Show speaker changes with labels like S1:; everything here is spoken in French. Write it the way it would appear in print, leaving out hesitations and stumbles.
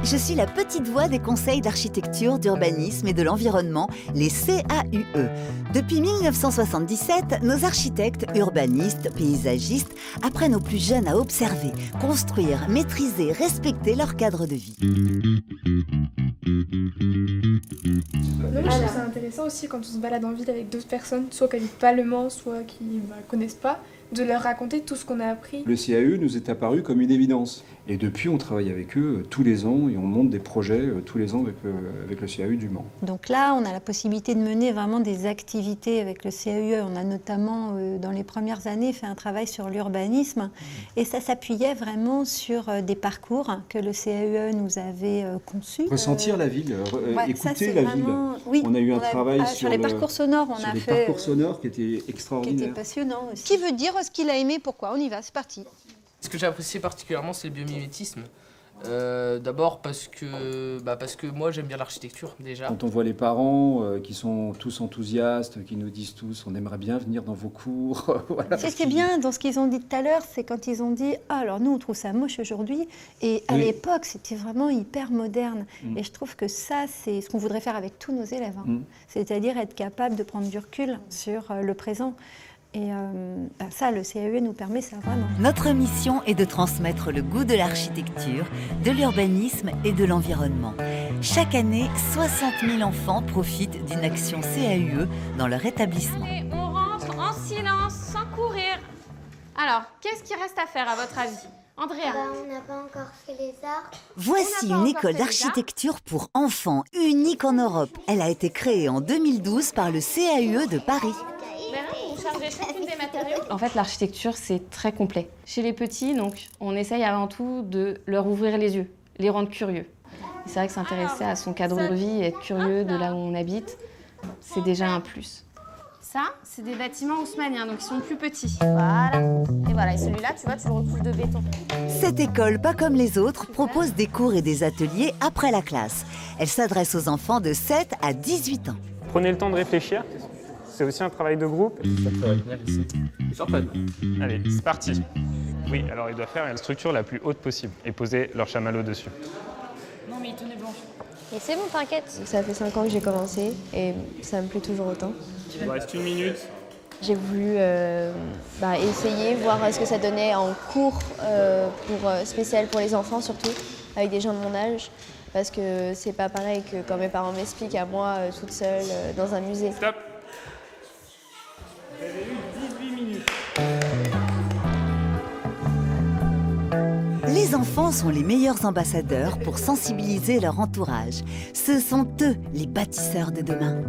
S1: Je suis la petite voix des conseils d'architecture, d'urbanisme et de l'environnement, les CAUE. Depuis 1977, nos architectes, urbanistes, paysagistes apprennent aux plus jeunes à observer, construire, maîtriser, respecter leur cadre de vie.
S2: Non, mais je trouve ça intéressant aussi quand on se balade en ville avec d'autres personnes, soit qui habitent pas Le Mans, soit qui ne connaissent pas, de leur raconter tout ce qu'on a appris.
S3: Le CAE nous est apparu comme une évidence. Et depuis, on travaille avec eux tous les ans et on monte des projets tous les ans avec le CAE du Mans.
S4: Donc là, on a la possibilité de mener vraiment des activités avec le CAE. On a notamment, dans les premières années, fait un travail sur l'urbanisme. Et ça s'appuyait vraiment sur des parcours que le CAE nous avait conçus.
S3: Ressentir la ville, écouter la
S4: vraiment...
S3: ville.
S4: Oui,
S3: on a eu un travail
S4: sur les parcours sonores. On a fait
S3: parcours sonores qui étaient extraordinaires.
S4: Qui étaient passionnants aussi.
S5: Qui veut dire ce qu'il a aimé, pourquoi? On y va, c'est parti.
S6: Ce que j'ai apprécié particulièrement, c'est le biomimétisme. D'abord parce que moi j'aime bien l'architecture déjà.
S3: Quand on voit les parents qui sont tous enthousiastes, qui nous disent tous on aimerait bien venir dans vos cours. Voilà,
S4: ce qui est bien dans ce qu'ils ont dit tout à l'heure, c'est quand ils ont dit alors nous on trouve ça moche aujourd'hui et à l'époque c'était vraiment hyper moderne. Et je trouve que ça c'est ce qu'on voudrait faire avec tous nos élèves. C'est-à-dire être capable de prendre du recul sur le présent. Et ça, le CAE nous permet ça vraiment.
S1: Notre mission est de transmettre le goût de l'architecture, de l'urbanisme et de l'environnement. Chaque année, 60 000 enfants profitent d'une action CAUE dans leur établissement.
S7: Allez, on rentre en silence, sans courir. Alors, qu'est-ce qui reste à faire à votre avis, Andrea?
S8: On n'a pas encore fait les arts.
S1: Voici une école d'architecture pour enfants unique en Europe. Elle a été créée en 2012 par le CAUE de Paris.
S7: Vous chargez chacune des matériaux.
S9: En fait, l'architecture, c'est très complet. Chez les petits, donc, on essaye avant tout de leur ouvrir les yeux, les rendre curieux. C'est vrai que s'intéresser à son cadre de vie, être curieux de là où on habite, c'est déjà un plus.
S7: Ça, c'est des bâtiments haussmanniens, donc ils sont plus petits.
S5: Voilà. Et voilà, et celui-là, tu vois, tu le recouvres de béton.
S1: Cette école, pas comme les autres, propose des cours et des ateliers après la classe. Elle s'adresse aux enfants de 7 à 18 ans.
S10: Prenez le temps de réfléchir. C'est aussi un travail de groupe. Allez, c'est parti. Oui, alors il doit faire la structure la plus haute possible et poser leur chamallow dessus.
S7: Non mais il tenait blanche.
S5: Et c'est bon, t'inquiète. Ça fait 5 ans que j'ai commencé et ça me plaît toujours autant.
S10: Il vous reste 1 minute.
S5: J'ai voulu essayer, voir ce que ça donnait en cours spécial pour les enfants surtout, avec des gens de mon âge. Parce que c'est pas pareil que quand mes parents m'expliquent à moi, toute seule, dans un musée.
S10: Stop. Vous avez eu 18 minutes.
S1: Les enfants sont les meilleurs ambassadeurs pour sensibiliser leur entourage. Ce sont eux les bâtisseurs de demain.